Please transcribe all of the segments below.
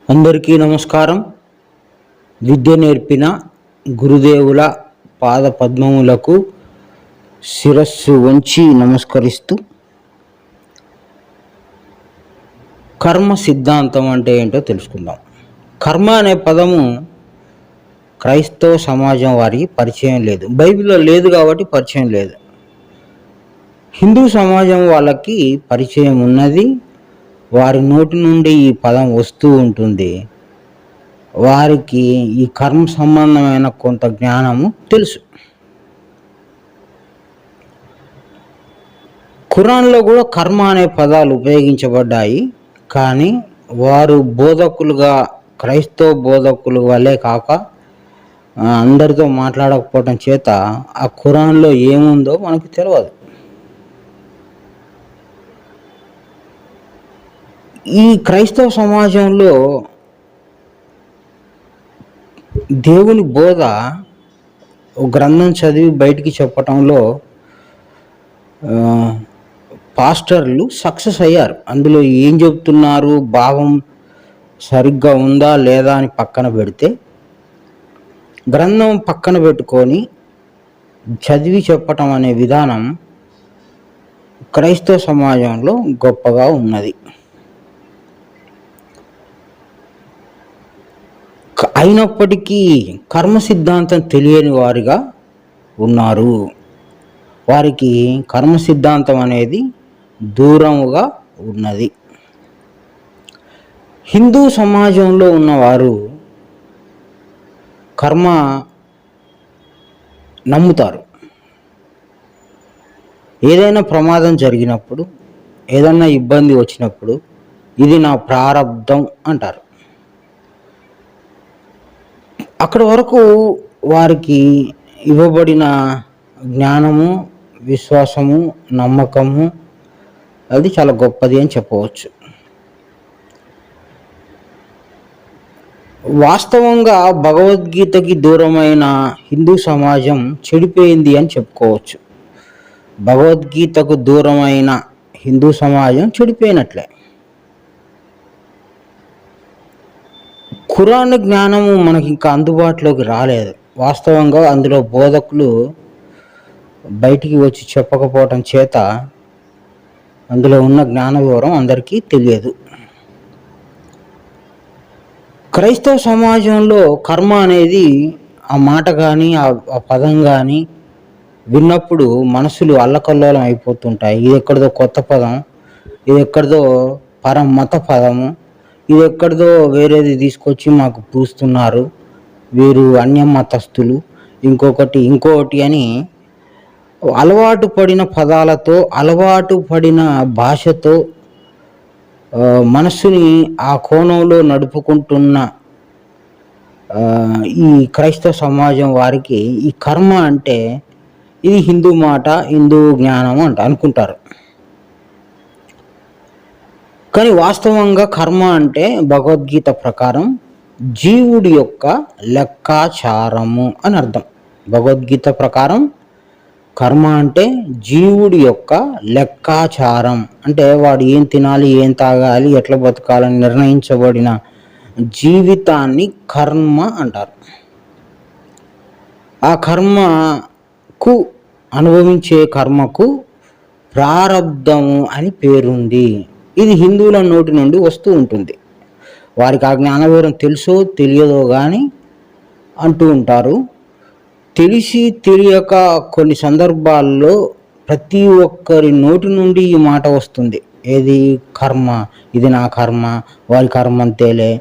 అందరికీ నమస్కారం. విద్య నేర్పిన గురుదేవుల పాద పద్మములకు శిరస్సు వంచి నమస్కరిస్తూ, కర్మ సిద్ధాంతం అంటే ఏంటో తెలుసుకుందాం. కర్మ అనే పదము క్రైస్తవ సమాజం వారికి పరిచయం లేదు. బైబిల్లో లేదు కాబట్టి పరిచయం లేదు. హిందూ సమాజం వాళ్ళకి పరిచయం ఉన్నది. వారి నోటి నుండి ఈ పదం వస్తూ ఉంటుంది. వారికి ఈ కర్మ సంబంధమైన కొంత జ్ఞానము తెలుసు. ఖురాన్లో కూడా కర్మ అనే పదాలు ఉపయోగించబడ్డాయి. కానీ వారు బోధకులుగా, క్రైస్తవ బోధకులు వల్లే కాక అందరితో మాట్లాడకపోవటం చేత ఆ ఖురాన్లో ఏముందో మనకు తెలియదు. ఈ క్రైస్తవ సమాజంలో దేవుని బోధ గ్రంథం చదివి బయటికి చెప్పటంలో పాస్టర్లు సక్సెస్ అయ్యారు. అందులో ఏం చెప్తున్నారు, భావం సరిగ్గా ఉందా లేదా అని పక్కన పెడితే, గ్రంథం పక్కన పెట్టుకొని చదివి చెప్పటం అనే విధానం క్రైస్తవ సమాజంలో గొప్పగా ఉన్నది. అయినప్పటికీ కర్మ సిద్ధాంతం తెలియని వారిగా ఉన్నారు. వారికి కర్మ సిద్ధాంతం అనేది దూరముగా ఉన్నది. హిందూ సమాజంలో ఉన్నవారు కర్మ నమ్ముతారు. ఏదైనా ప్రమాదం జరిగినప్పుడు, ఏదైనా ఇబ్బంది వచ్చినప్పుడు ఇది నా ప్రారబ్ధం అంటారు. అక్కడి వరకు వారికి ఇవ్వబడిన జ్ఞానము, విశ్వాసము, నమ్మకము అది చాలా గొప్పది అని చెప్పవచ్చు. వాస్తవంగా భగవద్గీతకి దూరమైన హిందూ సమాజం చెడిపోయింది అని చెప్పుకోవచ్చు. భగవద్గీతకు దూరమైన హిందూ సమాజం చెడిపోయినట్లే. ఖురాన్ జ్ఞానము మనకి ఇంకా అందుబాటులోకి రాలేదు. వాస్తవంగా అందులో బోధకులు బయటికి వచ్చి చెప్పకపోవటం చేత అందులో ఉన్న జ్ఞాన వివరం అందరికీ తెలియదు. క్రైస్తవ సమాజంలో కర్మ అనేది ఆ మాట కానీ ఆ పదం కానీ విన్నప్పుడు మనసులు అల్లకల్లోలం అయిపోతుంటాయి. ఇది ఎక్కడిదో కొత్త పదం, ఇది ఎక్కడిదో మత పదము, ఇది ఎక్కడిదో వేరేది తీసుకొచ్చి మాకు పూస్తున్నారు, వీరు అన్య మతస్థులు, ఇంకొకటి అని అలవాటు పడిన పదాలతో, అలవాటు పడిన భాషతో మనస్సుని ఆ కోణంలో నడుపుకుంటున్న ఈ క్రైస్తవ సమాజం వారికి ఈ కర్మ అంటే ఇది హిందూ మాట, హిందూ జ్ఞానం అనుకుంటారు. కానీ వాస్తవంగా కర్మ అంటే భగవద్గీత ప్రకారం జీవుడి యొక్క లెక్కాచారము అని అర్థం. భగవద్గీత ప్రకారం కర్మ అంటే జీవుడి యొక్క లెక్కాచారం. అంటే వాడు ఏం తినాలి, ఏం తాగాలి, ఎట్లా బతకాలని నిర్ణయించబడిన జీవితాన్ని కర్మ అంటారు. ఆ కర్మకు, అనుభవించే కర్మకు ప్రారబ్ధము అని పేరుంది. ఇది హిందువుల నోటి నుండి వస్తూ ఉంటుంది. వారికి ఆ జ్ఞాన వివరం తెలుసో తెలియదో కానీ అంటూ ఉంటారు. తెలిసి తెలియక కొన్ని సందర్భాల్లో ప్రతి ఒక్కరి నోటి నుండి ఈ మాట వస్తుంది. ఏది? కర్మ, ఇది నా కర్మ, వారి కర్మ అంతేలే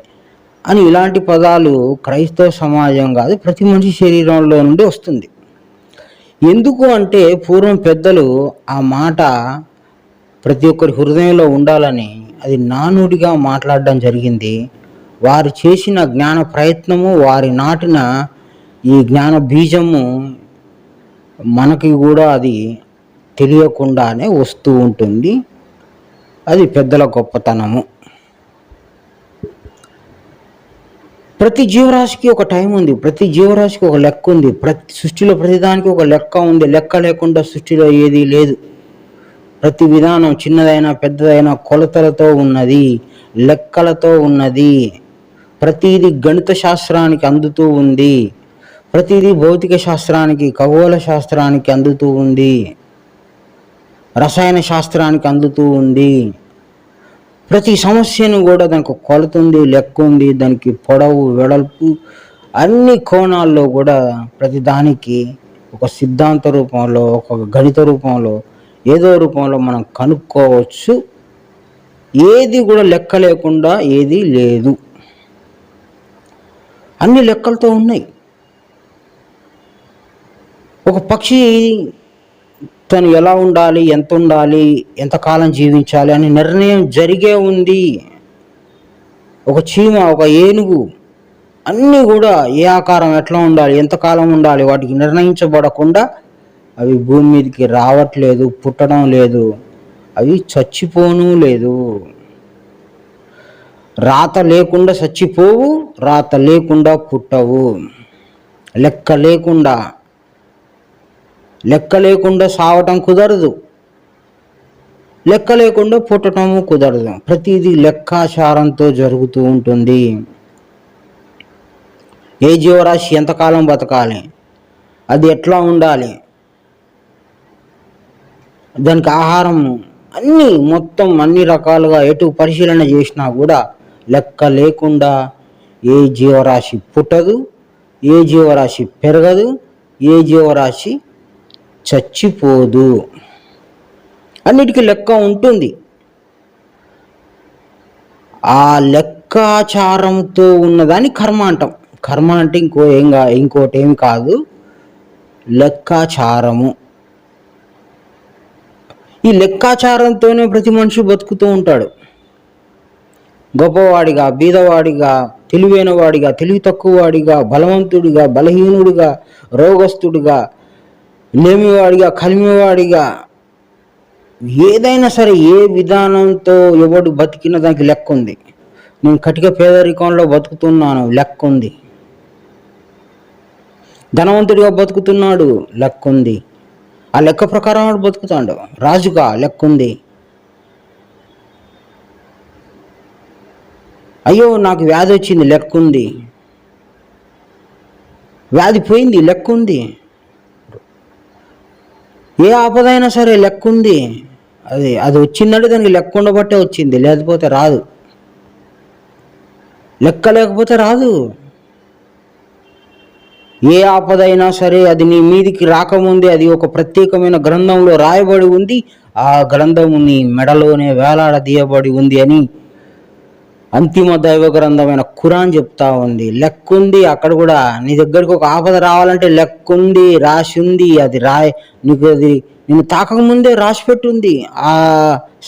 అని. ఇలాంటి పదాలు క్రైస్తవ సమాజం కాదు, ప్రతి మనిషి శరీరంలో నుండి వస్తుంది. ఎందుకు అంటే పూర్వం పెద్దలు ఆ మాట ప్రతి ఒక్కరి హృదయంలో ఉండాలని అది నానుడిగా మాట్లాడడం జరిగింది. వారు చేసిన జ్ఞాన ప్రయత్నము, వారి నాటిన ఈ జ్ఞాన బీజము మనకి కూడా అది తెలియకుండానే వస్తూ ఉంటుంది. అది పెద్దల గొప్పతనము. ప్రతి జీవరాశికి ఒక టైం ఉంది, ప్రతి జీవరాశికి ఒక లెక్క ఉంది. సృష్టిలో ప్రతిదానికి ఒక లెక్క ఉంది. లెక్క లేకుండా సృష్టిలో ఏదీ లేదు. ప్రతి విధానం చిన్నదైనా పెద్దదైనా కొలతలతో ఉన్నది, లెక్కలతో ఉన్నది. ప్రతిదీ గణిత శాస్త్రానికి అందుతూ ఉంది, ప్రతిదీ భౌతిక శాస్త్రానికి, ఖగోళ శాస్త్రానికి అందుతూ ఉంది, రసాయన శాస్త్రానికి అందుతూ ఉంది. ప్రతి సమస్యను కూడా దానికి కొలత ఉంది, లెక్క ఉంది, దానికి పొడవు వెడల్పు అన్ని కోణాల్లో కూడా ప్రతి దానికి ఒక సిద్ధాంత రూపంలో, ఒక గణిత రూపంలో, ఏదో రూపంలో మనం కనుక్కోవచ్చు. ఏది కూడా లెక్క లేకుండా ఏది లేదు, అన్ని లెక్కలతో ఉన్నాయి. ఒక పక్షి తను ఎలా ఉండాలి, ఎంత ఉండాలి, ఎంతకాలం జీవించాలి అని నిర్ణయం జరిగే ఉంది. ఒక చీమ, ఒక ఏనుగు అన్నీ కూడా ఏ ఆకారం ఎట్లా ఉండాలి, ఎంతకాలం ఉండాలి, వాటికి నిర్ణయించబడకుండా అవి భూమి మీదకి రావట్లేదు, పుట్టడం లేదు, అవి చచ్చిపోను లేదు. రాత లేకుండా చచ్చిపోవు, రాత లేకుండా పుట్టవు. లెక్క లేకుండా సావటం కుదరదు, లెక్క లేకుండా పుట్టటము కుదరదు. ప్రతిదీ లెక్కాచారంతో జరుగుతూ ఉంటుంది. ఏ జీవరాశి ఎంతకాలం బతకాలి, అది ఎట్లా ఉండాలి, దానికి ఆహారం అన్నీ మొత్తం అన్ని రకాలుగా ఎటు పరిశీలన చేసినా కూడా లెక్క లేకుండా ఏ జీవరాశి పుట్టదు, ఏ జీవరాశి పెరగదు, ఏ జీవరాశి చచ్చిపోదు. అన్నిటికీ లెక్క ఉంటుంది. ఆ లెక్కాచారంతో ఉన్నదాన్ని కర్మ అంటాం. కర్మ అంటే ఇంకోటి ఏమి కాదు, లెక్కాచారము. ఈ లెక్కాచారంతోనే ప్రతి మనిషి బతుకుతూ ఉంటాడు. గొప్పవాడిగా, బీదవాడిగా, తెలివైనవాడిగా, తెలివి తక్కువవాడిగా, బలవంతుడిగా, బలహీనుడిగా, రోగస్తుడిగా, లేమివాడిగా, కలిమివాడిగా, ఏదైనా సరే ఏ విధానంతో ఎవడు బతికిన దానికి లెక్క ఉంది. నేను కటిక పేదరికంలో బతుకుతున్నాను, లెక్క ఉంది. ధనవంతుడిగా బతుకుతున్నాడు, లెక్క ఉంది. ఆ లెక్క ప్రకారం వాడు బతుకుతాడు. రాజుగా లెక్క ఉంది. అయ్యో నాకు వ్యాధి వచ్చింది, లెక్క ఉంది. వ్యాధి పోయింది, లెక్క ఉంది. ఏ ఆపదైనా సరే లెక్క ఉంది. అది వచ్చిందంటే దానికి లెక్క ఉండబట్టే వచ్చింది, లేకపోతే రాదు. లెక్క లేకపోతే రాదు. ఏ ఆపదైనా సరే అది నీ మీదికి రాకముందే అది ఒక ప్రత్యేకమైన గ్రంథంలో రాయబడి ఉంది. ఆ గ్రంథము నీ మెడలోనే వేలాడదీయబడి ఉంది అని అంతిమ దైవ గ్రంథమైన ఖురాన్ చెప్తా ఉంది. లెక్క ఉంది. అక్కడ కూడా నీ దగ్గరికి ఒక ఆపద రావాలంటే లెక్క ఉంది, రాసి ఉంది. అది నీకు అది నిన్ను తాకముందే రాసి పెట్టుంది. ఆ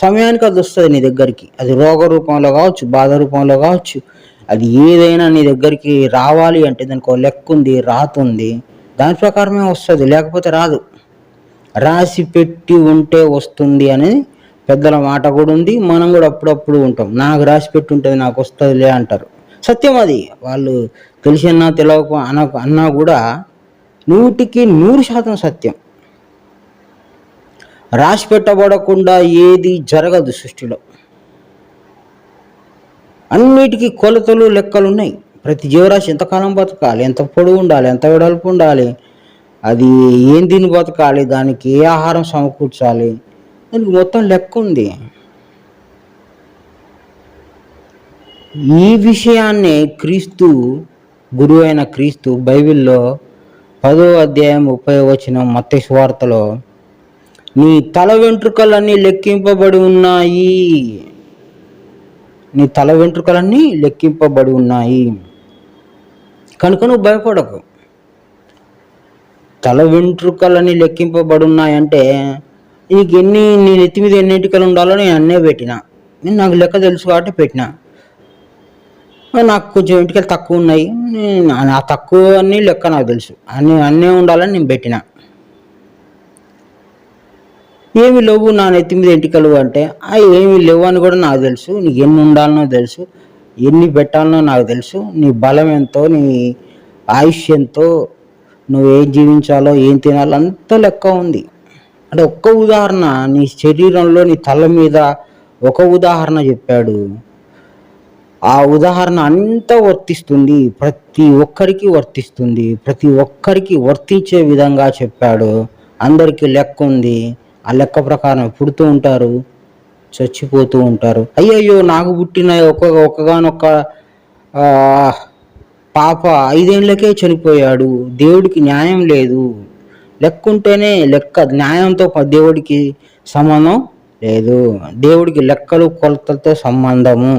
సమయానికి అది వస్తుంది నీ దగ్గరికి. అది రోగ రూపంలో కావచ్చు, బాధ రూపంలో కావచ్చు. అది ఏదైనా నీ దగ్గరికి రావాలి అంటే దానికి ఒక లెక్క ఉంది, రాత ఉంది. దాని ప్రకారమే వస్తుంది, లేకపోతే రాదు. రాసి పెట్టి ఉంటే వస్తుంది అనేది పెద్దల మాట కూడా ఉంది. మనం కూడా అప్పుడప్పుడు ఉంటాం, నాకు రాసి పెట్టి ఉంటుంది నాకు వస్తుందిలే అంటారు. సత్యం అది. వాళ్ళు తెలిసినా తెలియక అన్నా కూడా 100% సత్యం. రాసి పెట్టబడకుండా ఏది జరగదు సృష్టిలో. అన్నిటికీ కొలతలు, లెక్కలు ఉన్నాయి. ప్రతి జీవరాశి ఎంతకాలం బతకాలి, ఎంత పొడవు ఉండాలి, ఎంత వెడల్పు ఉండాలి, అది ఏం తిని బతకాలి, దానికి ఏ ఆహారం సమకూర్చాలి, దానికి మొత్తం లెక్క ఉంది. ఈ విషయాన్నే గురువు అయిన క్రీస్తు బైబిల్లో 10వ అధ్యాయం 30వ వచనం మత్తయి సువార్తలో, నీ తల వెంట్రుకలన్నీ లెక్కింపబడి ఉన్నాయి, నీ తల వెంట్రుకలన్నీ లెక్కింపబడి ఉన్నాయి కనుక నువ్వు భయపడకు. తల వెంట్రుకలన్నీ లెక్కింపబడి ఉన్నాయంటే నీకు నీ నెత్తి మీద ఎన్ని ఎంటికలు ఉండాలో నేను అన్నే పెట్టినా. నాకు లెక్క తెలుసు కాబట్టి పెట్టినా. నాకు కొంచెం ఎంటికలు తక్కువ ఉన్నాయి, ఆ తక్కువ అన్నీ లెక్క నాకు తెలుసు, అన్నీ ఉండాలని నేను పెట్టినా. ఏమి లేవు నా నెత్తి మీద ఎంటికలు అంటే ఏమి లేవు అని కూడా నాకు తెలుసు. నీకు ఎన్ని ఉండాలనో తెలుసు, ఎన్ని పెట్టాలనో నాకు తెలుసు. నీ బలం ఎంతో, నీ ఆయుష్ ఎంతో, నువ్వు ఏం జీవించాలో, ఏం తినాలో అంత లెక్క ఉంది. అంటే ఒక్క ఉదాహరణ, నీ శరీరంలో నీ తల మీద ఒక ఉదాహరణ చెప్పాడు. ఆ ఉదాహరణ అంతా వర్తిస్తుంది, ప్రతి ఒక్కరికి వర్తిస్తుంది, ప్రతి ఒక్కరికి వర్తించే విధంగా చెప్పాడు. అందరికీ లెక్క ఉంది, ఆ లెక్క ప్రకారం పుడుతూ ఉంటారు, చచ్చిపోతూ ఉంటారు. అయ్యయ్యో నాకు పుట్టిన ఒక్కగానొక్క పాప 5 ఏళ్ళకే చనిపోయాడు, దేవుడికి న్యాయం లేదు. లెక్క ఉంటేనే లెక్క, న్యాయంతో దేవుడికి సంబంధం లేదు. దేవుడికి లెక్కలు కొలతలతో సంబంధము.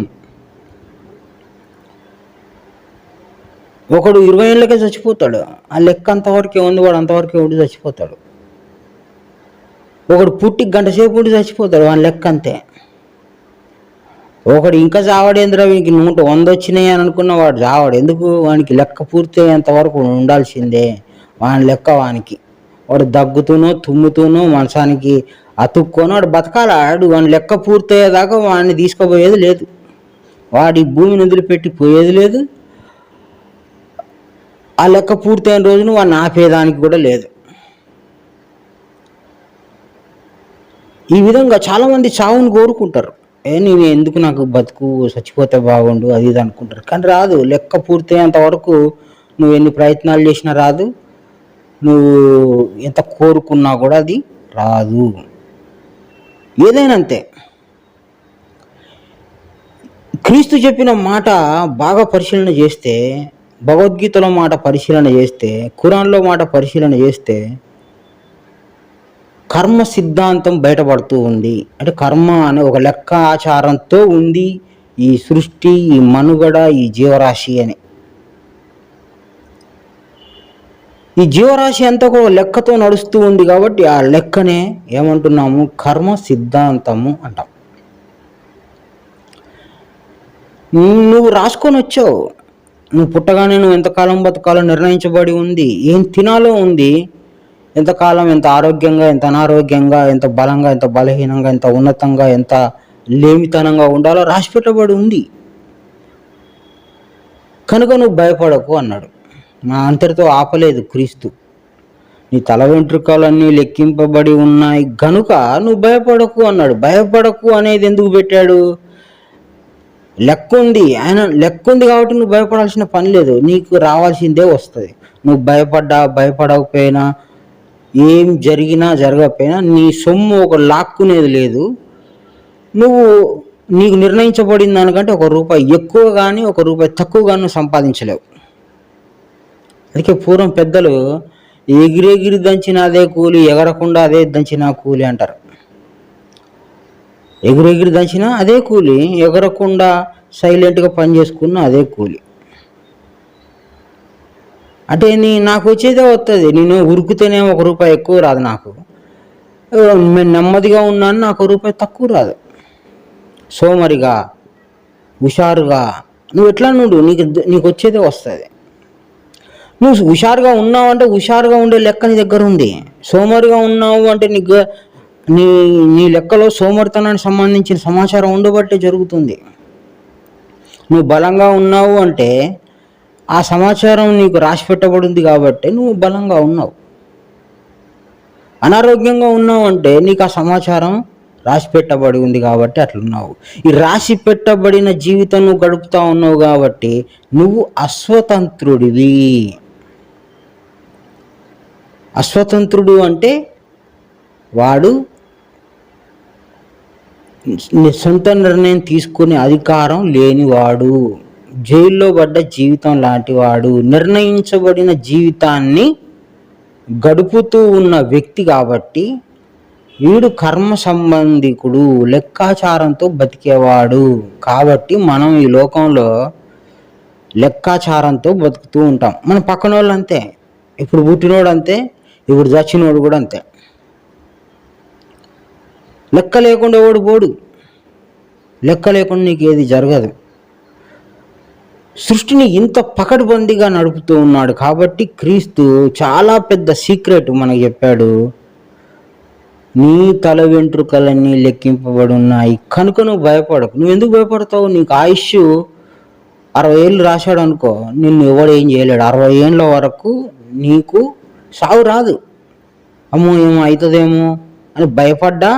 ఒకడు 20 ఏళ్ళకే చచ్చిపోతాడు, ఆ లెక్క అంతవరకే ఉంది, వాడు అంతవరకే ఉండి చచ్చిపోతాడు. ఒకడు పుట్టి 1 గంట సేపు ఉండి చచ్చిపోతాడు, వాని లెక్క అంతే. ఒకడు ఇంకా చావడేంద్ర, వీనికి 100 వచ్చినాయి అని అనుకున్న వాడు చావడు. ఎందుకు? వానికి లెక్క పూర్తి అయ్యేంత వరకు ఉండాల్సిందే, వాని లెక్క వానికి. వాడు దగ్గుతూనో తుమ్ముతూనో మనసానికి అతుక్కొని వాడు బతకాలాడు. వాని లెక్క పూర్తయ్యేదాకా వాడిని తీసుకుపోయేది లేదు, వాడి భూమిని వదిలిపెట్టి పోయేది లేదు. ఆ లెక్క పూర్తయిన రోజును వాడిని ఆపేదానికి కూడా లేదు. ఈ విధంగా చాలామంది చావును కోరుకుంటారు. నేను ఎందుకు, నాకు బతుకు, చచ్చిపోతే బాగుండు, అది ఇది అనుకుంటారు. కానీ రాదు. లెక్క పూర్తయ్యేంత వరకు నువ్వు ఎన్ని ప్రయత్నాలు చేసినా రాదు, నువ్వు ఎంత కోరుకున్నా కూడా అది రాదు. ఏదైనా అంతే. క్రీస్తు చెప్పిన మాట బాగా పరిశీలన చేస్తే, భగవద్గీతలో మాట పరిశీలన చేస్తే, ఖురాన్లో మాట పరిశీలన చేస్తే కర్మ సిద్ధాంతం బయటపడుతూ ఉంది. అంటే కర్మ అనే ఒక లెక్క ఆచారంతో ఉంది ఈ సృష్టి, ఈ మనుగడ, ఈ జీవరాశి అని. ఈ జీవరాశి అంతా ఒక లెక్కతో నడుస్తూ ఉంది కాబట్టి ఆ లెక్కనే ఏమంటున్నాము? కర్మ సిద్ధాంతము అంటాం. నువ్వు రాసుకొని వచ్చావు, నువ్వు పుట్టగానే నువ్వు ఎంతకాలం బతకాలో నిర్ణయించబడి ఉంది, ఏం తినాలో ఉంది, ఎంతకాలం, ఎంత ఆరోగ్యంగా, ఎంత అనారోగ్యంగా, ఎంత బలంగా, ఎంత బలహీనంగా, ఎంత ఉన్నతంగా, ఎంత లేమితనంగా ఉండాలో రాసి పెట్టబడి ఉంది. కనుక నువ్వు భయపడకు అన్నాడు. నా అంతటితో ఆపలేదు క్రీస్తు. నీ తల వెంట్రుకలన్నీ లెక్కింపబడి ఉన్నాయి గనుక నువ్వు భయపడకు అన్నాడు. భయపడకు అనేది ఎందుకు పెట్టాడు? లెక్క ఉంది, ఆయన లెక్క ఉంది కాబట్టి నువ్వు భయపడాల్సిన పని లేదు, నీకు రావాల్సిందే వస్తుంది. నువ్వు భయపడకపోయినా, ఏం జరిగినా జరగకపోయినా నీ సొమ్ము ఒక లాక్కునేది లేదు. నీకు నిర్ణయించబడిన దానికంటే ₹1 ఎక్కువ కానీ ₹1 తక్కువ కానీ సంపాదించలేవు. అందుకే పూర్వం పెద్దలు ఎగిరెగిరి దంచిన అదే కూలి, ఎగరకుండా అదే దంచిన కూలి అంటారు. ఎగిరెగిరి దంచిన అదే కూలి, ఎగరకుండా సైలెంట్గా పని చేసుకున్న అదే కూలి. అంటే నాకు వచ్చేదే వస్తుంది, నేను ఉరుకుతేనే ₹1 ఎక్కువ రాదు, నాకు నెమ్మదిగా ఉన్నాను, నాకు ₹1 తక్కువ రాదు. సోమరిగా, హుషారుగా నువ్వు ఎట్లా నీకు వచ్చేదే వస్తుంది. నువ్వు హుషారుగా ఉన్నావు అంటే హుషారుగా ఉండే లెక్క నీ దగ్గర ఉంది. సోమరిగా ఉన్నావు అంటే నీ లెక్కలో సోమరితనానికి సంబంధించిన సమాచారం ఉండబట్టే జరుగుతుంది. నువ్వు బలంగా ఉన్నావు అంటే ఆ సమాచారం నీకు రాసి పెట్టబడింది కాబట్టి నువ్వు బలంగా ఉన్నావు. అనారోగ్యంగా ఉన్నావు అంటే నీకు ఆ సమాచారం రాసి పెట్టబడి ఉంది కాబట్టి అట్లున్నావు. ఈ రాసి పెట్టబడిన జీవితం నువ్వు గడుపుతా ఉన్నావు కాబట్టి నువ్వు అస్వతంత్రుడివి. అస్వతంత్రుడు అంటే వాడు సొంత నిర్ణయం తీసుకునే అధికారం లేనివాడు, జైల్లో పడ్డ జీవితం లాంటివాడు, నిర్ణయించబడిన జీవితాన్ని గడుపుతూ ఉన్న వ్యక్తి కాబట్టి వీడు కర్మ సంబంధికుడు, లెక్కాచారంతో బతికేవాడు. కాబట్టి మనం ఈ లోకంలో లెక్కాచారంతో బతుకుతూ ఉంటాం. మన పక్కన వాళ్ళు అంతే, ఇప్పుడు పుట్టినోడు అంతే, ఇప్పుడు చచ్చినోడు కూడా అంతే. లెక్క లేకుండా ఎవడు పోడు, లెక్క లేకుండా నీకు ఏది జరగదు. సృష్టిని ఇంత పకడ్బందీగా నడుపుతూ ఉన్నాడు కాబట్టి క్రీస్తు చాలా పెద్ద సీక్రెట్ మనకు చెప్పాడు. నీ తల వెంట్రుకలన్నీ లెక్కింపబడి ఉన్నాయి కనుక నువ్వు భయపడకు. నువ్వు ఎందుకు భయపడతావు? నీకు ఆయుష్ 60 ఏళ్ళు రాశాడు అనుకో, నిన్ను ఎవడు ఏం చేయలేడు. 60 ఏళ్ళ వరకు నీకు సావు రాదు. అమ్మో ఏమో అవుతుందేమో అని భయపడ్డా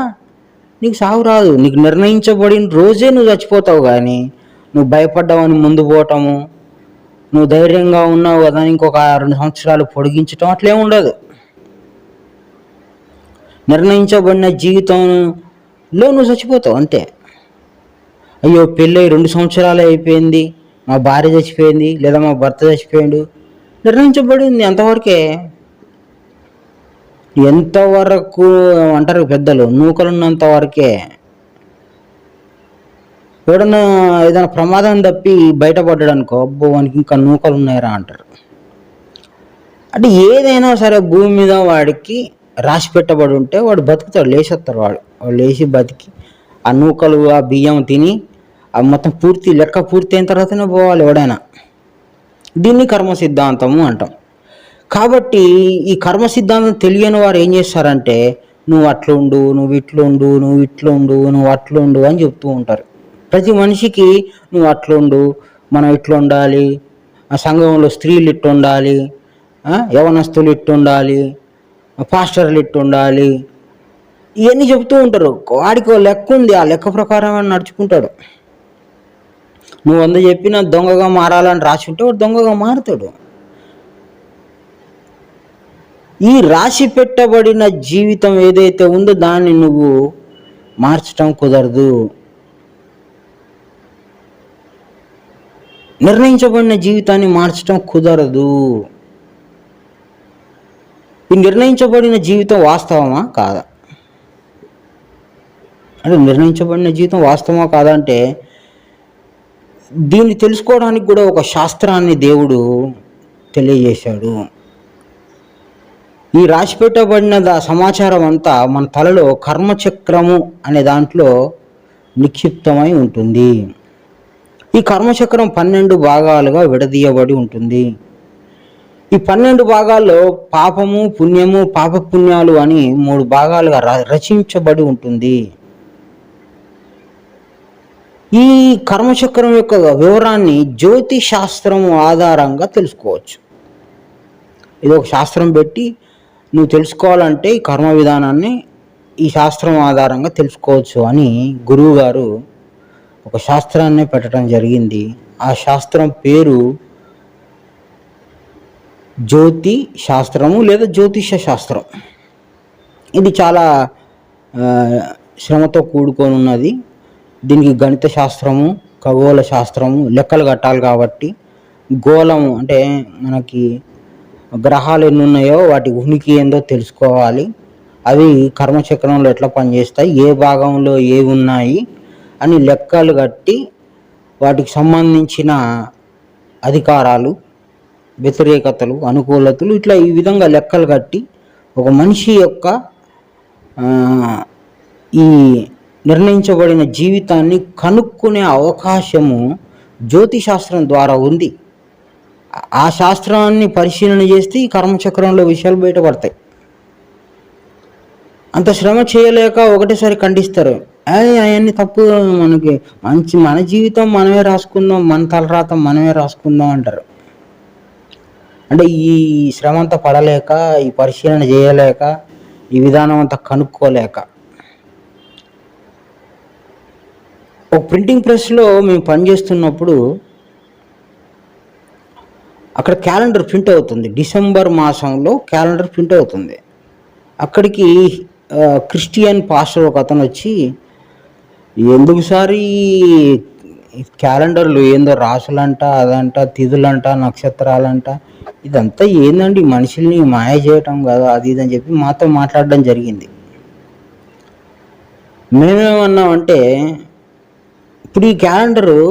నీకు సావు రాదు. నీకు నిర్ణయించబడిన రోజే నువ్వు చచ్చిపోతావు. కానీ నువ్వు భయపడ్డావని ముందు పోవటము, నువ్వు ధైర్యంగా ఉన్నావు కదా ఇంకొక 2 సంవత్సరాలు పొడిగించటం అట్లే ఉండదు. నిర్ణయించబడిన జీవితంలో నువ్వు చచ్చిపోతావు అంతే. అయ్యో పెళ్ళై 2 సంవత్సరాలు అయిపోయింది, మా భార్య చచ్చిపోయింది లేదా మా భర్త చచ్చిపోయాడు, నిర్ణయించబడింది అంతవరకే. ఎంతవరకు అంటారు పెద్దలు, నూకలున్నంత వరకే. ఎవడన్నా ఏదైనా ప్రమాదం తప్పి బయటపడ్డాడు అనుకో, అబ్బో వానికి ఇంకా నూకలు ఉన్నాయరా అంటారు. అంటే ఏదైనా సరే భూమి మీద వాడికి రాసి పెట్టబడి ఉంటే వాడు బతుకుతాడు, లేచేస్తాడు. వాడు లేచి బతికి ఆ నూకలు ఆ బియ్యం తిని ఆ మొత్తం లెక్క పూర్తి అయిన తర్వాతనే పోవాలి ఎవడైనా. దీన్ని కర్మ సిద్ధాంతము అంటాం. కాబట్టి ఈ కర్మ సిద్ధాంతం తెలియని వారు ఏం చేస్తారంటే, నువ్వు అట్లుండు, నువ్వు ఇట్లుండు, నువ్వు ఇట్లుండు, నువ్వు అట్లుండు అని చెప్తూ ఉంటారు. ప్రతి మనిషికి నువ్వు అట్లుండు, మనం ఇట్లా ఉండాలి, ఆ సంఘంలో స్త్రీలు ఇట్టు ఉండాలి, యవనస్తులు ఇట్టు ఉండాలి, పాస్టర్లు ఇట్టు ఉండాలి, ఇవన్నీ చెప్తూ ఉంటారు. వాడికి లెక్క ఉంది, ఆ లెక్క ప్రకారం నడుచుకుంటాడు. నువ్వు 100 చెప్పినా దొంగగా మారాలని రాసి ఉంటే వాడు దొంగగా మారుతాడు. ఈ రాసి పెట్టబడిన జీవితం ఏదైతే ఉందో దాన్ని నువ్వు మార్చటం కుదరదు. నిర్ణయించబడిన జీవితాన్ని మార్చటం కుదరదు. ఈ నిర్ణయించబడిన జీవితం వాస్తవమా కాదా అంటే, నిర్ణయించబడిన జీవితం వాస్తవమా కాదా అంటే, దీన్ని తెలుసుకోవడానికి కూడా ఒక శాస్త్రాన్ని దేవుడు తెలియజేశాడు. ఈ రాసిపెట్టబడిన సమాచారం అంతా మన తలలో కర్మచక్రము అనే దాంట్లో నిక్షిప్తమై ఉంటుంది. ఈ కర్మచక్రం 12 భాగాలుగా విడదీయబడి ఉంటుంది. ఈ 12 భాగాల్లో పాపము, పుణ్యము, పాపపుణ్యాలు అని 3 భాగాలుగా రచించబడి ఉంటుంది. ఈ కర్మచక్రం యొక్క వివరాన్ని జ్యోతిష్ శాస్త్రం ఆధారంగా తెలుసుకోవచ్చు. ఇది ఒక శాస్త్రం పెట్టి నువ్వు తెలుసుకోవాలంటే ఈ కర్మ విధానాన్ని ఈ శాస్త్రం ఆధారంగా తెలుసుకోవచ్చు అని గురువు గారు ఒక శాస్త్రాన్ని పెట్టడం జరిగింది. ఆ శాస్త్రం పేరు జ్యోతి శాస్త్రము లేదా జ్యోతిష శాస్త్రం. ఇది చాలా శ్రమతో కూడుకొని ఉన్నది. దీనికి గణిత శాస్త్రము, ఖగోళ శాస్త్రము, లెక్కలు కట్టాలి కాబట్టి, గోళము అంటే మనకి గ్రహాలు ఎన్ని ఉన్నాయో వాటి ఉనికి ఏందో తెలుసుకోవాలి, అవి కర్మచక్రంలో ఎట్లా పనిచేస్తాయి, ఏ భాగంలో ఏవి ఉన్నాయి అని లెక్కలు కట్టి వాటికి సంబంధించిన అధికారాలు, వ్యతిరేకతలు, అనుకూలతలు ఇట్లా ఈ విధంగా లెక్కలు కట్టి ఒక మనిషి యొక్క ఈ నిర్ణయించబడిన జీవితాన్ని కనుక్కునే అవకాశము జ్యోతిశాస్త్రం ద్వారా ఉంది. ఆ శాస్త్రాన్ని పరిశీలన చేస్తే ఈ కర్మచక్రంలో విషయాలు బయటపడతాయి. అంత శ్రమ చేయలేక ఒకటేసారి ఖండిస్తారు. అవన్నీ తప్పు, మన జీవితం మనమే రాసుకుందాం, మన తలరాత మనమే రాసుకుందాం అంటారు. అంటే ఈ శ్రమ అంతా పడలేక, ఈ పరిశీలన చేయలేక, ఈ విధానం అంతా కనుక్కోలేక. ఒక ప్రింటింగ్ ప్రెస్లో మేము పనిచేస్తున్నప్పుడు అక్కడ క్యాలెండర్ ప్రింట్ అవుతుంది. డిసెంబర్ మాసంలో క్యాలెండర్ ప్రింట్ అవుతుంది. అక్కడికి క్రిస్టియన్ పాస్టర్ ఒక అతను వచ్చి, ఎందుకు సార్ ఈ క్యాలెండర్లు ఏందో రాసులంట, అదంట, తిథులంట, నక్షత్రాలంట, ఇదంతా ఏందండి, మనుషుల్ని మాయ చేయటం కదా అది ఇది అని చెప్పి మాతో మాట్లాడడం జరిగింది. మేమేమన్నామంటే, ఇప్పుడు ఈ క్యాలెండరు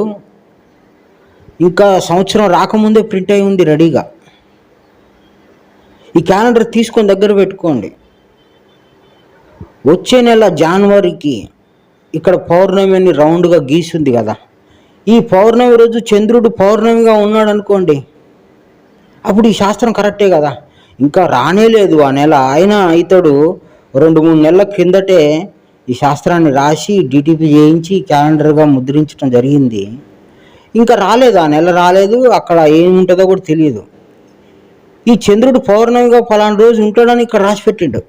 ఇంకా సంవత్సరం రాకముందే ప్రింట్ అయి ఉంది రెడీగా. ఈ క్యాలెండర్ తీసుకొని దగ్గర పెట్టుకోండి. వచ్చే నెల జనవరికి ఇక్కడ పౌర్ణమిని రౌండ్గా గీసింది కదా, ఈ పౌర్ణమి రోజు చంద్రుడు పౌర్ణమిగా ఉన్నాడు అనుకోండి, అప్పుడు ఈ శాస్త్రం కరెక్టే కదా. ఇంకా రానే లేదు ఆ నెల, అయినా ఇతడు 2-3 నెలల కిందటే ఈ శాస్త్రాన్ని రాసి డిటిపి చేయించి క్యాలెండర్గా ముద్రించడం జరిగింది. ఇంకా రాలేదు, ఆ నెల రాలేదు, అక్కడ ఏముంటుందో కూడా తెలియదు. ఈ చంద్రుడు పౌర్ణమిగా ఫలానా రోజు ఉంటాడని ఇక్కడ రాసి పెట్టిండు.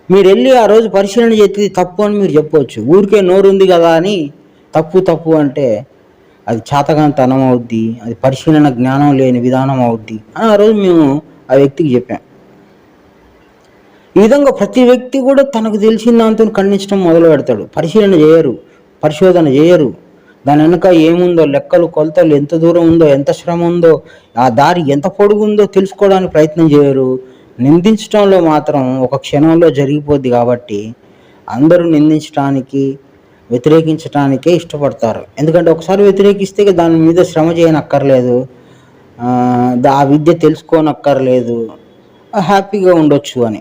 మీరు వెళ్ళి ఆ రోజు పరిశీలన చేస్తే తప్పు అని మీరు చెప్పవచ్చు. ఊరికే నోరు ఉంది కదా అని తప్పు తప్పు అంటే అది చాతగానితనం అవుద్ది, అది పరిశీలన జ్ఞానం లేని విధానం అవుద్ది అని ఆ రోజు మేము ఆ వ్యక్తికి చెప్పాం. ఈ విధంగా ప్రతి వ్యక్తి కూడా తనకు తెలిసిన దాంతో ఖండించడం మొదలు పెడతాడు. పరిశీలన చేయరు, పరిశోధన చేయరు. దాని వెనుక ఏముందో, లెక్కలు కొలతలు ఎంత దూరం ఉందో, ఎంత శ్రమ ఉందో, ఆ దారి ఎంత పొడుగుందో తెలుసుకోవడానికి ప్రయత్నం చేయరు. నిందించడంలో మాత్రం ఒక క్షణంలో జరిగిపోద్ది కాబట్టి అందరూ నిందించడానికి, వ్యతిరేకించడానికే ఇష్టపడతారు. ఎందుకంటే ఒకసారి వ్యతిరేకిస్తే దాని మీద శ్రమ చేయనక్కర్లేదు, ఆ విద్య తెలుసుకోనక్కర్లేదు, హ్యాపీగా ఉండొచ్చు అని.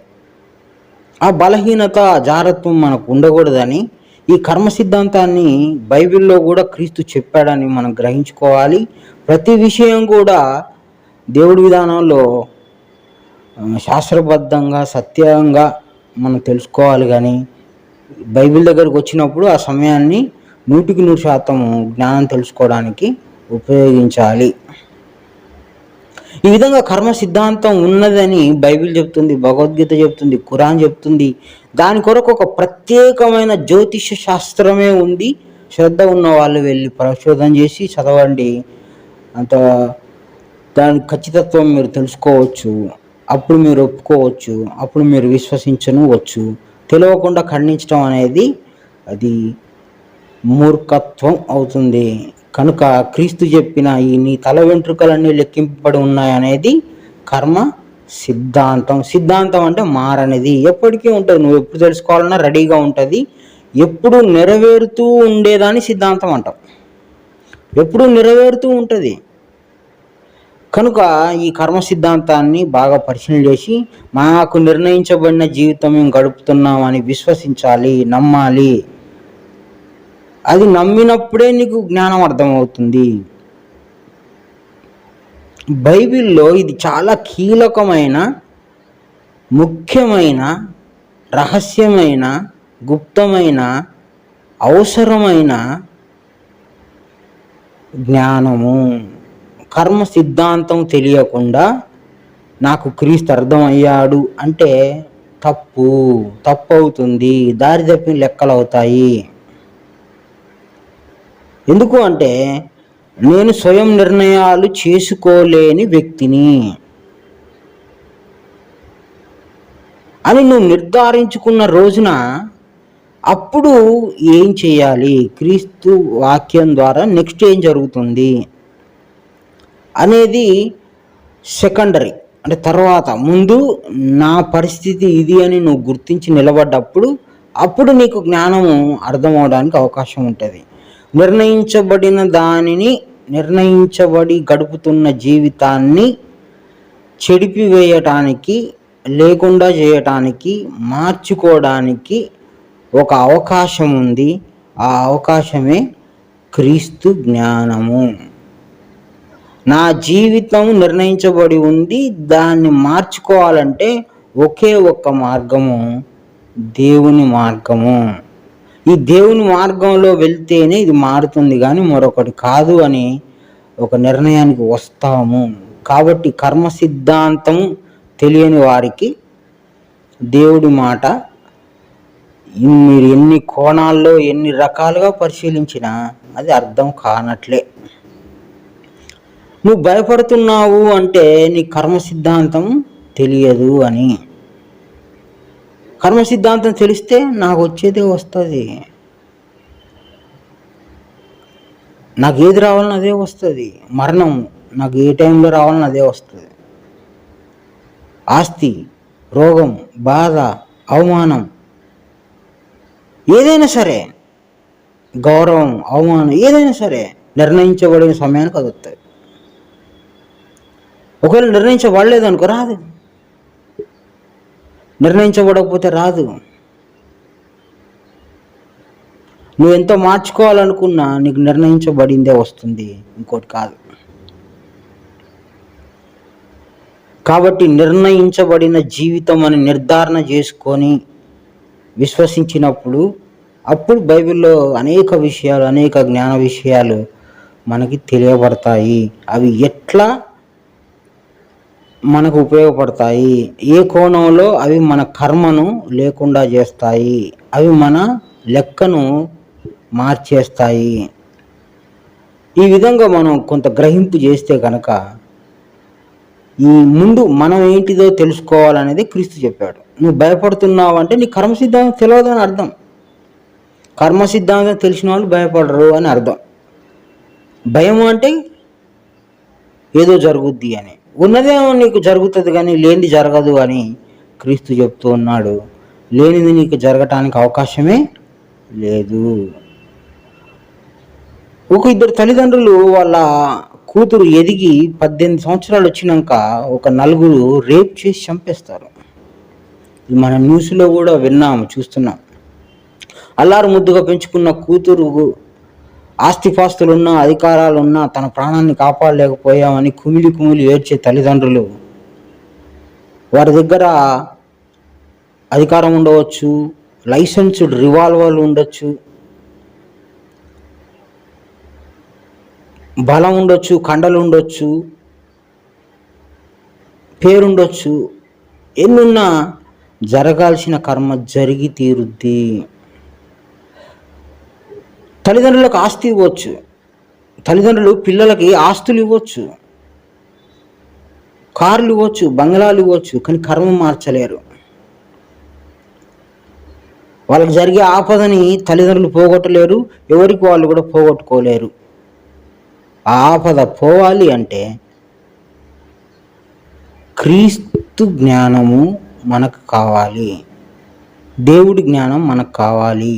ఆ బలహీనత, జారత్వం మనకు ఉండకూడదని ఈ కర్మ సిద్ధాంతాన్ని బైబిల్లో కూడా క్రీస్తు చెప్పాడని మనం గ్రహించుకోవాలి. ప్రతి విషయం కూడా దేవుడి విధానంలో శాస్త్రబద్ధంగా, సత్యంగా మనం తెలుసుకోవాలి. కానీ బైబిల్ దగ్గరకు వచ్చినప్పుడు ఆ సమయాన్ని 100% జ్ఞానం తెలుసుకోవడానికి ఉపయోగించాలి. ఈ విధంగా కర్మ సిద్ధాంతం ఉన్నదని బైబిల్ చెప్తుంది, భగవద్గీత చెప్తుంది, ఖురాన్ చెప్తుంది. దాని కొరకు ఒక ప్రత్యేకమైన జ్యోతిష శాస్త్రమే ఉంది. శ్రద్ధ ఉన్న వాళ్ళు వెళ్ళి పరిశోధన చేసి చదవండి, అంత దాని ఖచ్చితత్వం మీరు తెలుసుకోవచ్చు. అప్పుడు మీరు ఒప్పుకోవచ్చు, అప్పుడు మీరు విశ్వసించవచ్చు. తెలియకుండా ఖండించడం అనేది అది మూర్ఖత్వం అవుతుంది. కనుక క్రీస్తు చెప్పిన ఈ నీ తల వెంట్రుకలన్నీ లెక్కింపబడి ఉన్నాయనేది కర్మ సిద్ధాంతం. సిద్ధాంతం అంటే మారనిది, ఎప్పటికీ ఉంటుంది. నువ్వు ఎప్పుడు తెలుసుకోవాలన్నా రెడీగా ఉంటుంది. ఎప్పుడు నెరవేరుతూ ఉండేదాన్ని సిద్ధాంతం అంటాం. ఎప్పుడు నెరవేరుతూ ఉంటుంది. కనుక ఈ కర్మ సిద్ధాంతాన్ని బాగా పరిశీలన చేసి మాకు నిర్ణయించబడిన జీవితం మేము గడుపుతున్నామని విశ్వసించాలి, నమ్మాలి. అది నమ్మినప్పుడే నీకు జ్ఞానం అర్థమవుతుంది. బైబిల్లో ఇది చాలా కీలకమైన, ముఖ్యమైన, రహస్యమైన, గుప్తమైన, అవసరమైన జ్ఞానము. కర్మ సిద్ధాంతం తెలియకుండా నాకు క్రీస్తు అర్థమయ్యాడు అంటే తప్పు అవుతుంది, దారి తప్పిన లెక్కలు అవుతాయి. ఎందుకు అంటే నేను స్వయం నిర్ణయాలు చేసుకోలేని వ్యక్తిని అని నువ్వు నిర్ధారించుకున్న రోజున అప్పుడు ఏం చేయాలి, క్రీస్తు వాక్యం ద్వారా నెక్స్ట్ ఏం జరుగుతుంది అనేది సెకండరీ. అంటే తర్వాత, ముందు నా పరిస్థితి ఇది అని నువ్వు గుర్తించి నిలబడ్డప్పుడు అప్పుడు నీకు జ్ఞానము అర్థమవడానికి అవకాశం ఉంటుంది. నిర్ణయించబడిన దానిని, నిర్ణయించబడి గడుపుతున్న జీవితాన్ని చెడిపివేయటానికి, లేకుండా చేయటానికి, మార్చుకోవడానికి ఒక అవకాశం ఉంది. ఆ అవకాశమే క్రీస్తు జ్ఞానము. నా జీవితం నిర్ణయించబడి ఉంది, దాన్ని మార్చుకోవాలంటే ఒకే ఒక్క మార్గము, దేవుని మార్గము. ఈ దేవుని మార్గంలో వెళ్తేనే ఇది మారుతుంది, కానీ మరొకటి కాదు అని ఒక నిర్ణయానికి వస్తాము. కాబట్టి కర్మ సిద్ధాంతం తెలియని వారికి దేవుడి మాట మీరు ఎన్ని కోణాల్లో, ఎన్ని రకాలుగా పరిశీలించినా అది అర్థం కానట్లే. నువ్వు భయపడుతున్నావు అంటే నీ కర్మ సిద్ధాంతం తెలియదు అని. కర్మ సిద్ధాంతం తెలిస్తే నాకు వచ్చేదే వస్తుంది, నాకు ఏది రావాలని అదే వస్తుంది. మరణం నాకు ఏ టైంలో రావాలని అదే వస్తుంది. ఆస్తి, రోగం, బాధ, అవమానం, ఏదైనా సరే, గౌరవం, అవమానం, ఏదైనా సరే నిర్ణయించబడిన సమయానికి అది వస్తుంది. ఒకవేళ నిర్ణయించబడలేదనుకో రాదు, నిర్ణయించబడకపోతే రాదు. నువ్వెంతో మార్చుకోవాలనుకున్నా నీకు నిర్ణయించబడిందే వస్తుంది, ఇంకోటి కాదు. కాబట్టి నిర్ణయించబడిన జీవితం అని నిర్ధారణ చేసుకొని విశ్వసించినప్పుడు అప్పుడు బైబిల్లో అనేక విషయాలు, అనేక జ్ఞాన విషయాలు మనకి తెలియబడతాయి. అవి ఎట్లా మనకు ఉపయోగపడతాయి, ఏ కోణంలో అవి మన కర్మను లేకుండా చేస్తాయి, అవి మన లెక్కను మార్చేస్తాయి. ఈ విధంగా మనం కొంత గ్రహింపు చేస్తే కనుక ఈ ముందు మనం ఏంటిదో తెలుసుకోవాలనేది క్రీస్తు చెప్పాడు. నువ్వు భయపడుతున్నావు అంటే నీ కర్మ సిద్ధాంతం తెలియదు అని అర్థం. కర్మ సిద్ధాంతం తెలిసిన వాళ్ళు భయపడరు అని అర్థం. భయం అంటే ఏదో జరుగుద్ది అని, ఉన్నదేమో నీకు జరుగుతుంది కానీ లేనిది జరగదు అని క్రీస్తు చెప్తూ ఉన్నాడు. లేనిది నీకు జరగటానికి అవకాశమే లేదు. ఒక ఇద్దరు తల్లిదండ్రులు వాళ్ళ కూతురు ఎదిగి 18 సంవత్సరాలు వచ్చినాక ఒక నలుగురు రేప్ చేసి చంపేస్తారు. ఇది మన న్యూస్లో కూడా విన్నాము, చూస్తున్నాం. అల్లారు ముద్దుగా పెంచుకున్న కూతురు ఆస్తిపాస్తులున్నా అధికారాలున్నా తన ప్రాణాన్ని కాపాడలేకపోయామని కుమిలి కుమిలి ఏడ్చే తల్లిదండ్రులు, వారి దగ్గర అధికారం ఉండవచ్చు, లైసెన్స్డ్ రివాల్వర్లు ఉండొచ్చు, బలం ఉండొచ్చు, కండలు ఉండొచ్చు, పేరుండొచ్చు, ఎన్నున్నా జరగాల్సిన కర్మ జరిగి తీరుద్ది. తల్లిదండ్రులకు ఆస్తి ఇవ్వచ్చు, తల్లిదండ్రులు పిల్లలకి ఆస్తులు ఇవ్వచ్చు, కార్లు ఇవ్వచ్చు, బంగ్లాలు ఇవ్వచ్చు, కానీ కర్మ మార్చలేరు. వాళ్ళకి జరిగే ఆపదని తల్లిదండ్రులు పోగొట్టలేరు, ఎవరికి వాళ్ళు కూడా పోగొట్టుకోలేరు. ఆ ఆపద పోవాలి అంటే క్రీస్తు జ్ఞానము మనకు కావాలి, దేవుడి జ్ఞానం మనకు కావాలి.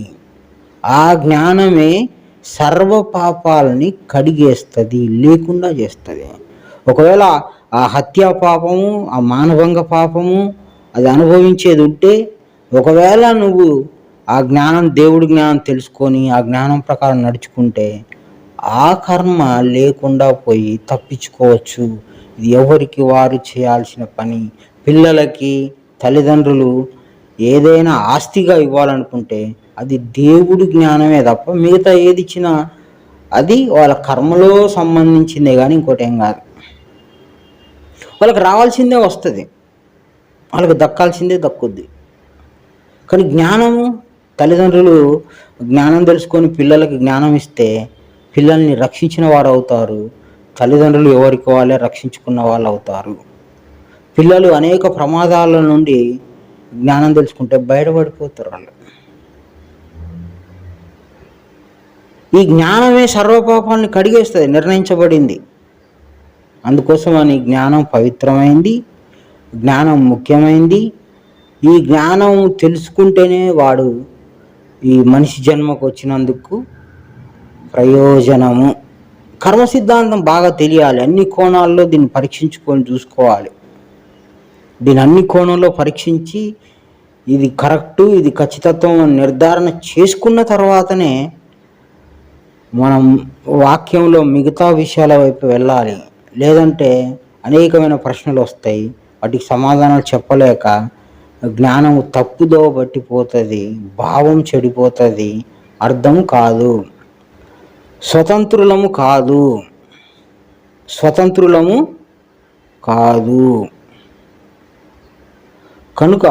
ఆ జ్ఞానమే సర్వ పాపాలని కడిగేస్తుంది, లేకుండా చేస్తుంది. ఒకవేళ ఆ హత్యా పాపము, ఆ మానభంగ పాపము అది అనుభవించేది ఉంటే, ఒకవేళ నువ్వు ఆ జ్ఞానం, దేవుడి జ్ఞానం తెలుసుకొని ఆ జ్ఞానం ప్రకారం నడుచుకుంటే ఆ కర్మ లేకుండా పోయి తప్పించుకోవచ్చు. ఇది ఎవరికి వారు చేయాల్సిన పని. పిల్లలకి తల్లిదండ్రులు ఏదైనా ఆస్తిగా ఇవ్వాలనుకుంటే అది దేవుడి జ్ఞానమే తప్ప మిగతా ఏది ఇచ్చినా అది వాళ్ళ కర్మలో సంబంధించిందే కానీ ఇంకోటి ఏం కాదు. వాళ్ళకి రావాల్సిందే వస్తుంది, వాళ్ళకి దక్కాల్సిందే దక్కుద్ది. కానీ జ్ఞానము, తల్లిదండ్రులు జ్ఞానం తెలుసుకొని పిల్లలకి జ్ఞానం ఇస్తే పిల్లల్ని రక్షించిన వారు అవుతారు, తల్లిదండ్రులు ఎవరికి వాళ్ళే రక్షించుకున్న వాళ్ళు అవుతారు. పిల్లలు అనేక ప్రమాదాల నుండి జ్ఞానం తెలుసుకుంటే బయటపడిపోతారు వాళ్ళు. ఈ జ్ఞానమే సర్వపాపాలను కడిగేస్తుంది, నిర్ణయించబడింది. అందుకోసమని జ్ఞానం పవిత్రమైంది, జ్ఞానం ముఖ్యమైంది. ఈ జ్ఞానం తెలుసుకుంటేనే వాడు ఈ మనిషి జన్మకు వచ్చినందుకు ప్రయోజనము. కర్మ సిద్ధాంతం బాగా తెలియాలి, అన్ని కోణాల్లో దీన్ని పరీక్షించుకొని చూసుకోవాలి. దీని అన్ని కోణంలో పరీక్షించి ఇది కరెక్టు, ఇది ఖచ్చితత్వం నిర్ధారణ చేసుకున్న తర్వాతనే మనం వాక్యంలో మిగతా విషయాల వైపు వెళ్ళాలి. లేదంటే అనేకమైన ప్రశ్నలు వస్తాయి, వాటికి సమాధానాలు చెప్పలేక జ్ఞానము తప్పుదో పట్టిపోతుంది, భావం చెడిపోతుంది, అర్థం కాదు, స్వతంత్రులము కాదు, స్వతంత్రులము కాదు. కనుక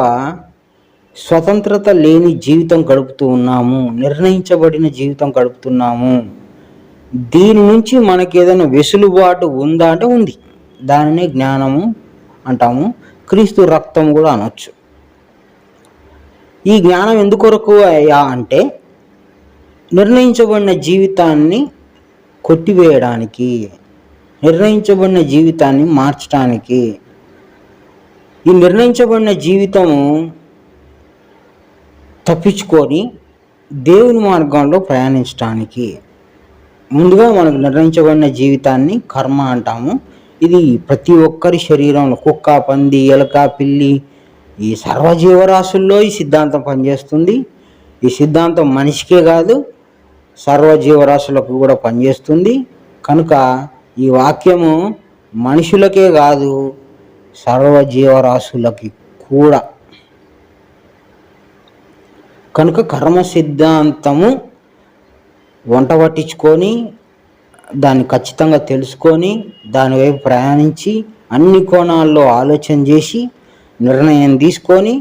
స్వతంత్రత లేని జీవితం గడుపుతూ ఉన్నాము, నిర్ణయించబడిన జీవితం గడుపుతున్నాము. దీని నుంచి మనకి ఏదైనా వెసులుబాటు ఉందా అంటే ఉంది, దానినే జ్ఞానము అంటాము, క్రీస్తు రక్తం కూడా అనొచ్చు. ఈ జ్ఞానం ఎందుకొరకు అయ్యా అంటే నిర్ణయించబడిన జీవితాన్ని కొట్టివేయడానికి, నిర్ణయించబడిన జీవితాన్ని మార్చడానికి. ఈ నిర్ణయించబడిన జీవితము తప్పించుకొని దేవుని మార్గంలో ప్రయాణించడానికి. ముందుగా మనకు నిర్ణయించబడిన జీవితాన్ని కర్మ అంటాము. ఇది ప్రతి ఒక్కరి శరీరంలో, కుక్క, పంది, ఎలక, పిల్లి, ఈ సర్వజీవరాశుల్లో ఈ సిద్ధాంతం పనిచేస్తుంది. ఈ సిద్ధాంతం మనిషికే కాదు, సర్వజీవరాశులకు కూడా పనిచేస్తుంది. కనుక ఈ వాక్యము మనుషులకే కాదు, సర్వజీవరాశులకి కూడా. కనుక కర్మ సిద్ధాంతము వంట పట్టించుకొని దాన్ని ఖచ్చితంగా తెలుసుకొని దాని వైపు ప్రయాణించి అన్ని కోణాల్లో ఆలోచన చేసి నిర్ణయం తీసుకొని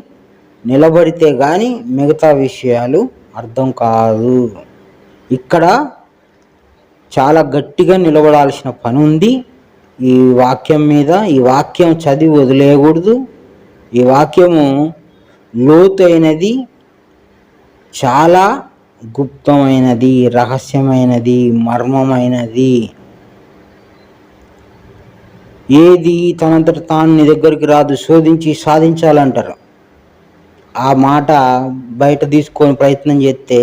నిలబడితే కానీ మిగతా విషయాలు అర్థం కాదు. ఇక్కడ చాలా గట్టిగా నిలబడాల్సిన పని ఉంది ఈ వాక్యం మీద. ఈ వాక్యం చదివి వదిలేయకూడదు. ఈ వాక్యము లోతైనది, చాలా గుప్తమైనది, రహస్యమైనది, మర్మమైనది. ఏది తనంతట తాను నీ దగ్గరికి రాదు, శోధించి సాధించాలంటారు. ఆ మాట బయట తీసుకొని ప్రయత్నం చేస్తే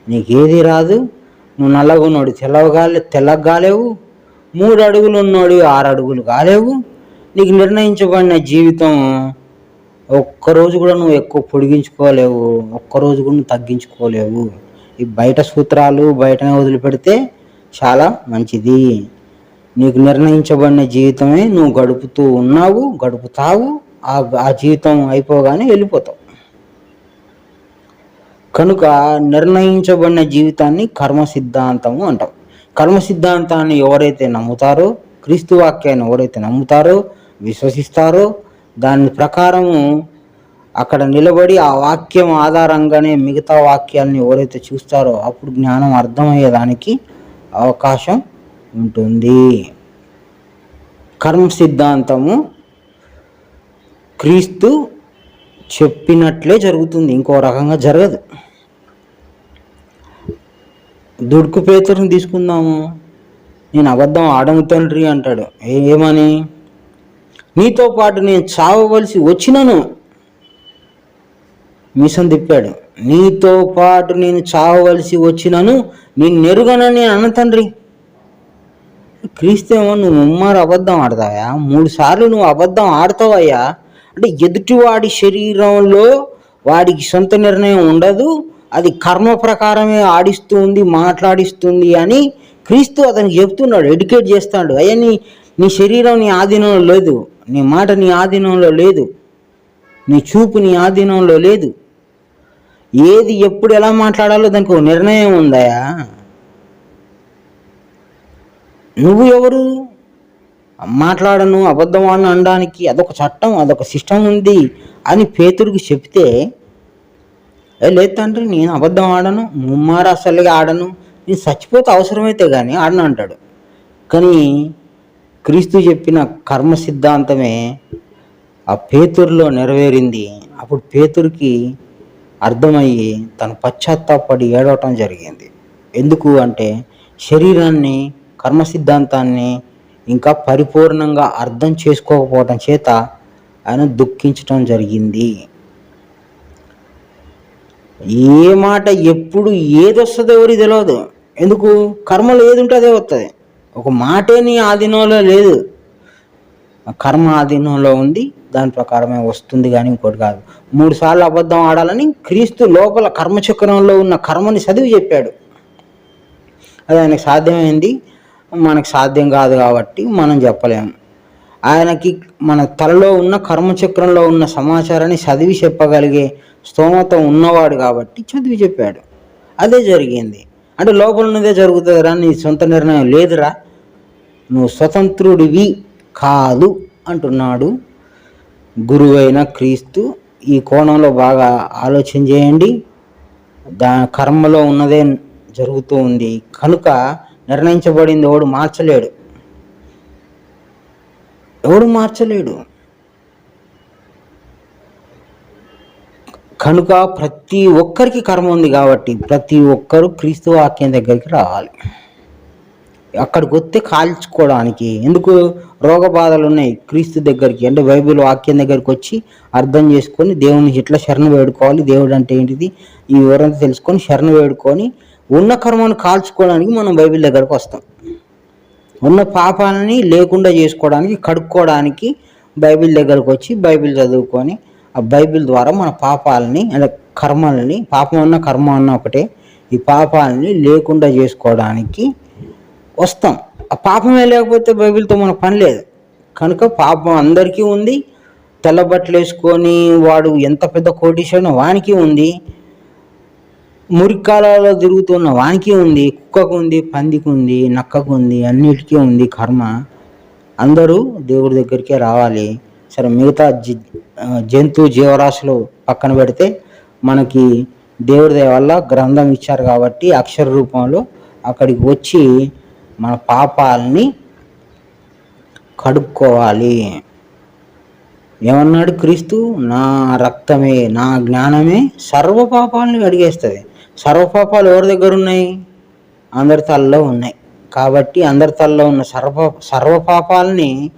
నీకేది రాదు. నువ్వు నల్లగున్నోడు తెల్లగా కాలేవు, 3 అడుగులు ఉన్నోడు 6 అడుగులు కాలేవు. నీకు నిర్ణయించబడిన జీవితం ఒక్కరోజు కూడా నువ్వు ఎక్కువ పొడిగించుకోలేవు, ఒక్కరోజు కూడా నువ్వు తగ్గించుకోలేవు. ఈ బయట సూత్రాలు బయటనే వదిలిపెడితే చాలా మంచిది. నీకు నిర్ణయించబడిన జీవితమే నువ్వు గడుపుతావు. ఆ జీవితం అయిపోగానే వెళ్ళిపోతావు. కనుక నిర్ణయించబడిన జీవితాన్ని కర్మ సిద్ధాంతము అంటాం. కర్మ సిద్ధాంతాన్ని ఎవరైతే నమ్ముతారో, క్రీస్తు వాక్యాన్ని ఎవరైతే నమ్ముతారో, విశ్వసిస్తారో, దాని ప్రకారము అక్కడ నిలబడి ఆ వాక్యం ఆధారంగానే మిగతా వాక్యాన్ని ఎవరైతే చూస్తారో అప్పుడు జ్ఞానం అర్థమయ్యేదానికి అవకాశం ఉంటుంది. కర్మ సిద్ధాంతము క్రీస్తు చెప్పినట్లే జరుగుతుంది, ఇంకో రకంగా జరగదు. దుడుకు పేతురుని తీసుకుందాము. నేను అబద్ధం ఆడను తండ్రి అంటాడు. ఏమని? నీతో పాటు నేను చావవలసి వచ్చినను. మీసం తిప్పాడు. నీతో పాటు నేను చావవలసి వచ్చినను నేను నెరుగనని అన్న తండ్రి. క్రీస్తేమో నువ్వు ముమ్మారు అబద్ధం ఆడతావా? 3 సార్లు నువ్వు అబద్ధం ఆడతావయ్యా అంటే ఎదుటివాడి శరీరంలో వాడికి సొంత నిర్ణయం ఉండదు, అది కర్మ ప్రకారమే ఆడిస్తుంది, మాట్లాడిస్తుంది అని క్రీస్తు అతనికి చెప్తున్నాడు, ఎడ్యుకేట్ చేస్తాడు. అయ్యా నీ శరీరం నీ ఆధీనంలో లేదు, నీ మాట నీ ఆధీనంలో లేదు, నీ చూపు నీ ఆధీనంలో లేదు. ఏది ఎప్పుడు ఎలా మాట్లాడాలో దానికి ఒక నిర్ణయం ఉందయా. నువ్వు ఎవరు మాట్లాడను, అబద్ధం ఆడను అనడానికి? అదొక చట్టం, అదొక సిస్టమ్ ఉంది అని పేతురికి చెప్తే, లేదు తండ్రి నేను అబద్ధం ఆడను, ముమ్మారు అసలుగా ఆడను, నేను చచ్చిపోతే అవసరమైతే కానీ ఆడను అంటాడు. కానీ క్రీస్తు చెప్పిన కర్మ సిద్ధాంతమే ఆ పేతురులో నెరవేరింది. అప్పుడు పేతురికి అర్థమయ్యి తను పశ్చాత్తాపడి ఏడవటం జరిగింది. ఎందుకు అంటే శరీరాన్ని, కర్మ సిద్ధాంతాన్ని ఇంకా పరిపూర్ణంగా అర్థం చేసుకోకపోవటం చేత ఆయన దుఃఖించటం జరిగింది. ఏ మాట ఎప్పుడు ఏది వస్తుందో ఎవరికి తెలియదు. ఎందుకు? కర్మలో ఏది ఉంటే అదే వస్తుంది. ఒక మాటే నీ ఆధీనంలో లేదు, కర్మ ఆధీనంలో ఉంది, దాని ప్రకారమే వస్తుంది కానీ ఇంకోటి కాదు. 3 సార్లు అబద్ధం ఆడాలని క్రీస్తు లోపల కర్మచక్రంలో ఉన్న కర్మని చదివి చెప్పాడు. అది ఆయనకు సాధ్యమైంది, మనకు సాధ్యం కాదు కాబట్టి మనం చెప్పలేము. ఆయనకి మన తలలో ఉన్న కర్మచక్రంలో ఉన్న సమాచారాన్ని చదివి చెప్పగలిగే స్తోమత ఉన్నవాడు కాబట్టి చదివి చెప్పాడు. అదే జరిగింది. అంటే లోపల ఉన్నదే జరుగుతుందిరా, నీ సొంత నిర్ణయం లేదురా, నువ్వు స్వతంత్రుడివి కాదు అంటున్నాడు గురువైన క్రీస్తు. ఈ కోణంలో బాగా ఆలోచన చేయండి. కర్మలో ఉన్నదే జరుగుతూ ఉంది కనుక నిర్ణయించబడింది ఎవడు మార్చలేడు. కనుక ప్రతి ఒక్కరికి కర్మ ఉంది కాబట్టి ప్రతి ఒక్కరు క్రీస్తు వాక్యం దగ్గరికి రావాలి. అక్కడికి వస్తే కాల్చుకోవడానికి ఎందుకు? రోగ బాధలు ఉన్నాయి, క్రీస్తు దగ్గరికి అంటే బైబిల్ వాక్యం దగ్గరికి వచ్చి అర్థం చేసుకొని దేవుని ఇట్లా శరణ వేడుకోవాలి, దేవుడు అంటే ఏంటిది ఈ వివరంతో తెలుసుకొని శరణ వేడుకొని ఉన్న కర్మను కాల్చుకోవడానికి మనం బైబిల్ దగ్గరకు వస్తాం. ఉన్న పాపాలని లేకుండా చేసుకోవడానికి, కడుక్కోవడానికి బైబిల్ దగ్గరకు వచ్చి బైబిల్ చదువుకొని ఆ బైబిల్ ద్వారా మన పాపాలని అంటే కర్మలని, పాపం అన్న కర్మ అన్న ఒకటే, ఈ పాపాలని లేకుండా చేసుకోవడానికి వస్తాం. ఆ పాపమే లేకపోతే బైబిల్తో మనకు పని లేదు. కనుక పాపం అందరికీ ఉంది. తెల్లబట్టలు వేసుకొని వాడు ఎంత పెద్ద కోటీశ్వరునో వానికి ఉంది, మురికాలలో తిరుగుతున్న వానికి ఉంది, కుక్కకు ఉంది, పందికి ఉంది, నక్కకు ఉంది, అన్నిటికీ ఉంది కర్మ. అందరూ దేవుడి దగ్గరికే రావాలి. సరే మిగతా జంతు జీవరాశులు పక్కన పెడితే మనకి దేవుడి దయ వల్ల గ్రంథం ఇచ్చారు కాబట్టి అక్షర రూపంలో అక్కడికి వచ్చి మన పాపాలని కడుక్కోవాలి. ఏమన్నాడు క్రీస్తు? నా రక్తమే, నా జ్ఞానమే సర్వ పాపాలని కడిగేస్తుంది. సర్వ పాపాలు ఎవరి దగ్గర ఉన్నాయి? అందరి తలలో ఉన్నాయి. కాబట్టి అందరి తలలో ఉన్న సర్వ పాపాలని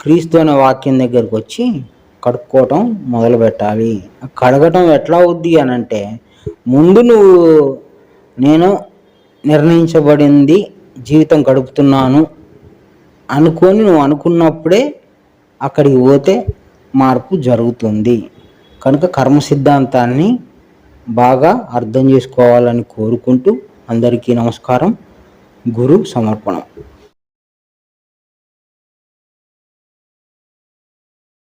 క్రీస్తు అనే వాక్యం దగ్గరికి వచ్చి కడుక్కోవటం మొదలు పెట్టాలి. కడగటం ఎట్లా అవుద్ది అని అంటే, ముందు నేను నిర్ణయించబడింది జీవితం గడుపుతున్నాను అనుకొని నువ్వు అనుకున్నప్పుడే అక్కడికి పోతే మార్పు జరుగుతుంది. కనుక కర్మ సిద్ధాంతాన్ని బాగా అర్థం చేసుకోవాలని కోరుకుంటూ అందరికీ నమస్కారం. గురు సమర్పణం.